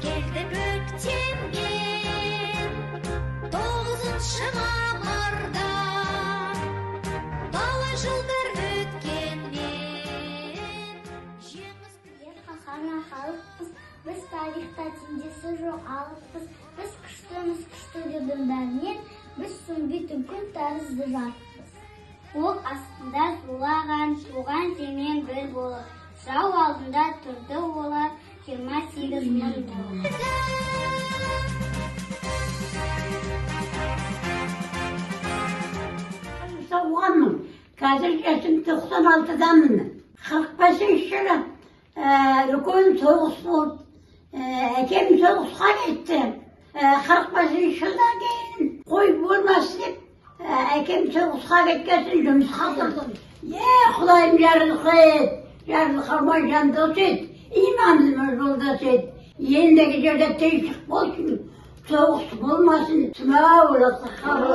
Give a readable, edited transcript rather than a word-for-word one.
келді көктемге 9 мамырда талай жылдар өткенмен қаһарман халықпыз, біз тарихта теңдесі жоқ алыппыз, біз күштіміз, күштілердің бәрінен, біз сөнбейтін күн тәрізді жарықпыз. Оқ астында зулаған, туған темен бір болып, жау алдында тұрды олар 28 мың болып. Соғанмын. Қазір жасым 96-дамын. 45 жылы үлкен соғыс болды. Әкем соғысқа кетті. 45 жылдан кейін қой болмасын деп, әкем соғысқа кеткесін жұмысқа тұрдым. Құдайым жарылқамай жандос ет, иманлы жолдас ет. Ендігі жерде тыныштық болсын, соғыс болмасын. Тұмау оласы қабыл.